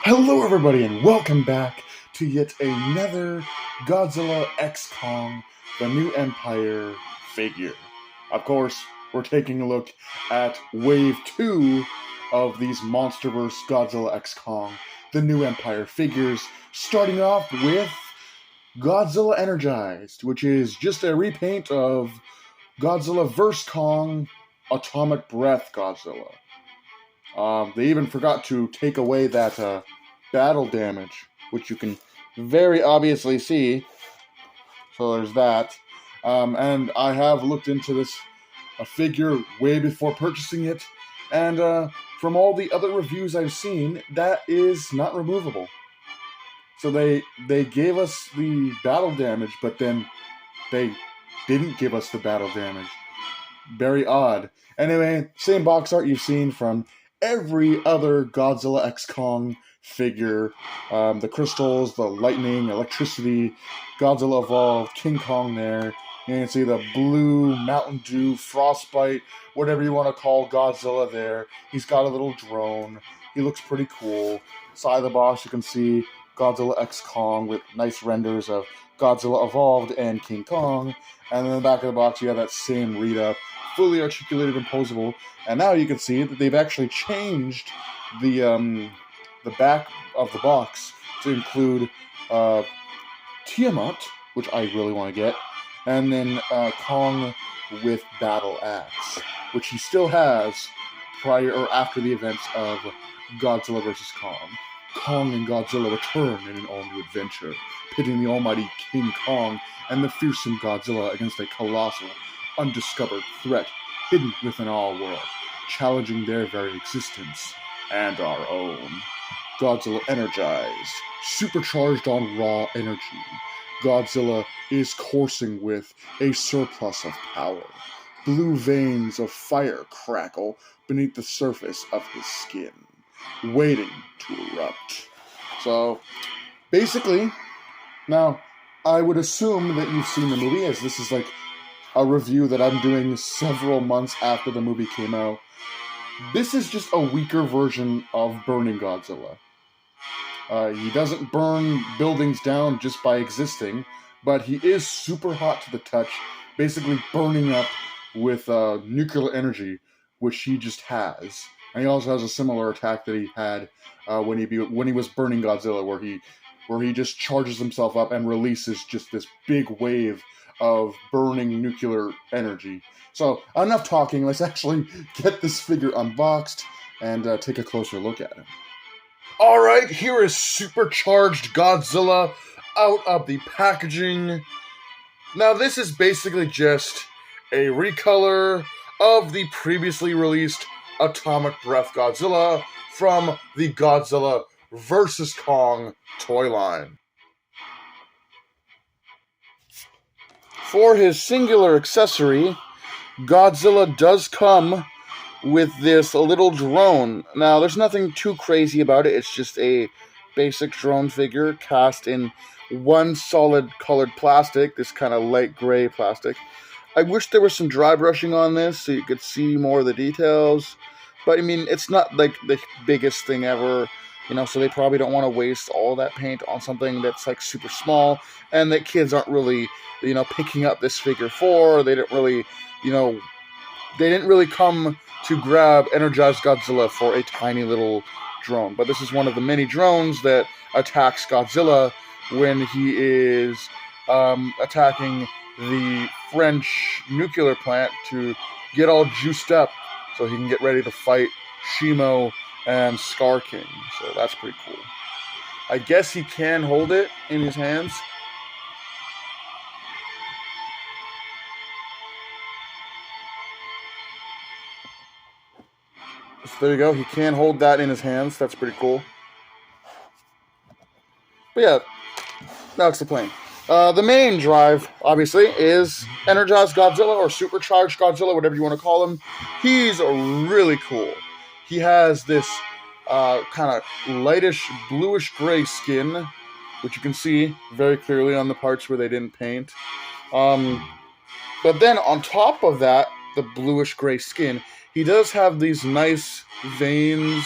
Hello everybody and welcome back to yet another Godzilla X Kong, the New Empire figure. Of course, we're taking a look at Wave 2 of these MonsterVerse Godzilla X Kong, the New Empire figures, starting off with Godzilla Energized, which is just a repaint of Godzilla vs. Kong Atomic Breath Godzilla. They even forgot to take away that battle damage, which you can very obviously see. So there's that. And I have looked into this figure way before purchasing it, and from all the other reviews I've seen, that is not removable. So they gave us the battle damage, but then they didn't give us the battle damage. Very odd. Anyway, same box art you've seen from every other Godzilla X Kong figure. The crystals, the lightning, electricity, Godzilla Evolved, King Kong there. You can see the blue, Mountain Dew, Frostbite, whatever you want to call Godzilla there. He's got a little drone. He looks pretty cool. Side of the box you can see Godzilla X Kong with nice renders of Godzilla Evolved and King Kong. And in the back of the box you have that same read-up, fully articulated and posable. And now you can see that they've actually changed the back of the box to include Tiamat, which I really want to get, and then Kong with Battle Axe, which he still has prior or after the events of Godzilla vs. Kong. Kong and Godzilla return in an all-new adventure, pitting the almighty King Kong and the fearsome Godzilla against a colossal, undiscovered threat hidden within our world, challenging their very existence and our own. Godzilla Energized, supercharged on raw energy. Godzilla is coursing with a surplus of power. Blue veins of fire crackle beneath the surface of his skin, waiting to erupt. So, basically, now, I would assume that you've seen the movie, as this is like a review that I'm doing several months after the movie came out. This is just a weaker version of Burning Godzilla. He doesn't burn buildings down just by existing, but he is super hot to the touch, basically burning up with nuclear energy, which he just has. And he also has a similar attack that he had when he was burning Godzilla, where he just charges himself up and releases just this big wave of burning nuclear energy. So, enough talking, let's actually get this figure unboxed and take a closer look at him. Alright, here is supercharged Godzilla out of the packaging. Now, this is basically just a recolor of the previously released Atomic Breath Godzilla from the Godzilla vs. Kong toy line. For his singular accessory, Godzilla does come with this little drone. Now, there's nothing too crazy about it. It's just a basic drone figure cast in one solid colored plastic, this kind of light gray plastic. I wish there was some dry brushing on this so you could see more of the details. But, I mean, it's not like the biggest thing ever, so they probably don't want to waste all that paint on something that's like super small and that kids aren't really, picking up this figure for. They didn't really come to grab Energized Godzilla for a tiny little drone. But this is one of the many drones that attacks Godzilla when he is attacking the French nuclear plant to get all juiced up so he can get ready to fight Shimo and Scar King. So that's pretty cool. I guess he can hold it in his hands. So there you go. He can hold that in his hands. That's pretty cool. But yeah, now it's the plane. The main drive, obviously, is Energized Godzilla or Supercharged Godzilla, whatever you want to call him. He's really cool. He has this kind of lightish bluish gray skin, which you can see very clearly on the parts where they didn't paint. Um, but then on top of that, the bluish gray skin, he does have these nice veins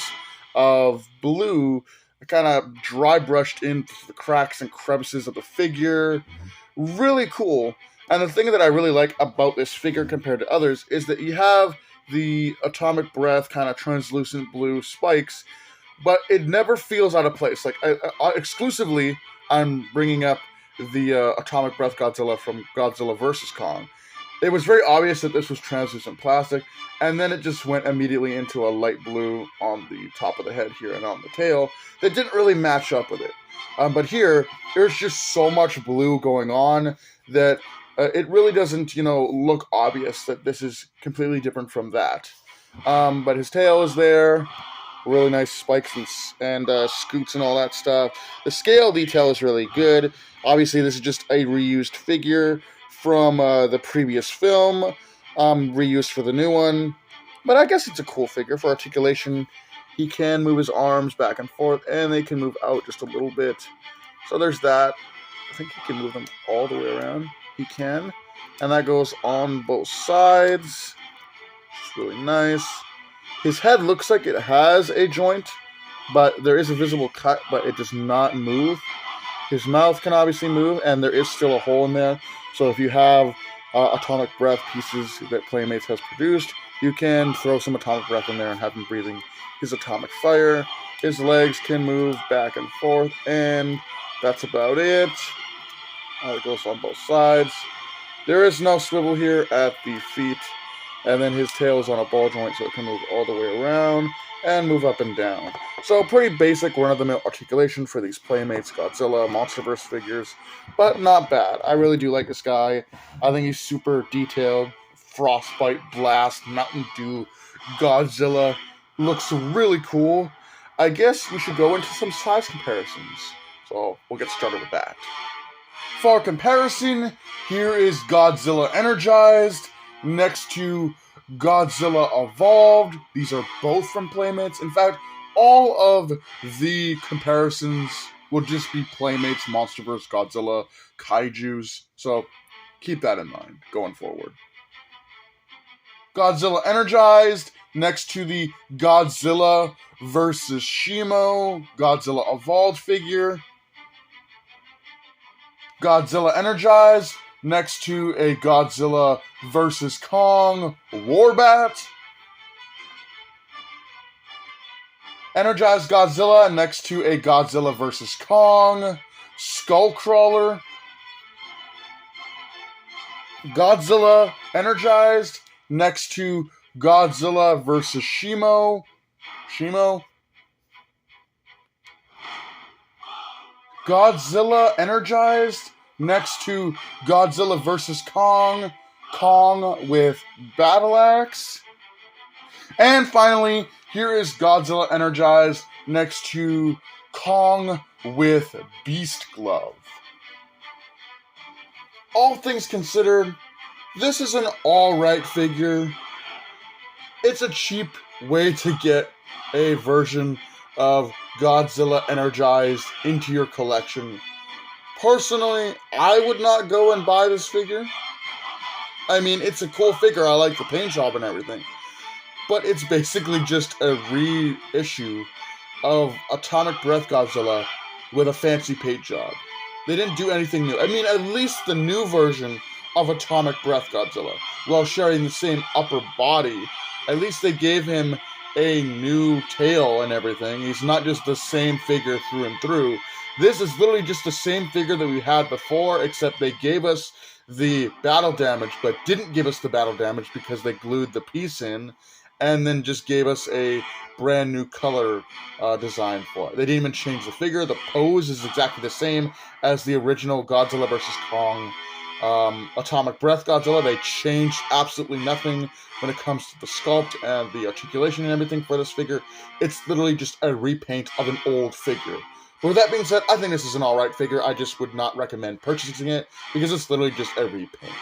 of blue kind of dry brushed into the cracks and crevices of the figure. Really cool. And the thing that I really like about this figure compared to others is that you have the atomic breath kind of translucent blue spikes, but it never feels out of place. Like exclusively, I'm bringing up the atomic breath Godzilla from Godzilla vs. Kong. It was very obvious that this was translucent plastic, and then it just went immediately into a light blue on the top of the head here and on the tail that didn't really match up with it. But here, there's just so much blue going on that it really doesn't, look obvious that this is completely different from that. But his tail is there, really nice spikes and scoots and all that stuff. The scale detail is really good. Obviously, this is just a reused figure from the previous film, reused for the new one. But I guess it's a cool figure for articulation. He can move his arms back and forth, and they can move out just a little bit. So there's that. I think he can move them all the way around. He can. And that goes on both sides. It's really nice. His head looks like it has a joint, but there is a visible cut, but it does not move. His mouth can obviously move, and there is still a hole in there. So if you have atomic breath pieces that Playmates has produced, you can throw some atomic breath in there and have him breathing his atomic fire. His legs can move back and forth, and that's about it. It goes on both sides. There is no swivel here at the feet, and then his tail is on a ball joint, so it can move all the way around and move up and down. So pretty basic run-of-the-mill articulation for these Playmates Godzilla Monsterverse figures, but not bad. I really do like this guy. I think he's super detailed. Frostbite Blast, Mountain Dew, Godzilla. Looks really cool. I guess we should go into some size comparisons. So we'll get started with that. For comparison, here is Godzilla Energized next to Godzilla Evolved. These are both from Playmates. In fact, all of the comparisons will just be Playmates, Monsterverse, Godzilla, Kaijus. So keep that in mind going forward. Godzilla Energized next to the Godzilla vs. Shimo Godzilla Evolved figure. Godzilla Energized next to a Godzilla vs. Kong Warbat. Energized Godzilla next to a Godzilla vs. Kong Skullcrawler. Godzilla Energized next to Godzilla vs. Shimo. Godzilla Energized next to Godzilla vs. Kong with Battle Axe. And finally, here is Godzilla Energized next to Kong with Beast Glove. All things considered, this is an alright figure. It's a cheap way to get a version of Godzilla Energized into your collection. Personally, I would not go and buy this figure. I mean, it's a cool figure. I like the paint job and everything. But it's basically just a reissue of Atomic Breath Godzilla with a fancy paint job. They didn't do anything new. I mean, at least the new version of Atomic Breath Godzilla, while sharing the same upper body, at least they gave him a new tail and everything. He's not just the same figure through and through. This is literally just the same figure that we had before, except they gave us the battle damage, but didn't give us the battle damage because they glued the piece in, and then just gave us a brand new color design for it. They didn't even change the figure. The pose is exactly the same as the original Godzilla vs. Kong Atomic Breath Godzilla. They changed absolutely nothing when it comes to the sculpt and the articulation and everything for this figure. It's literally just a repaint of an old figure. But with that being said, I think this is an alright figure. I just would not recommend purchasing it because it's literally just a repaint.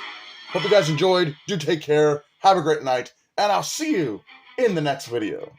Hope you guys enjoyed. Do take care. Have a great night. And I'll see you in the next video.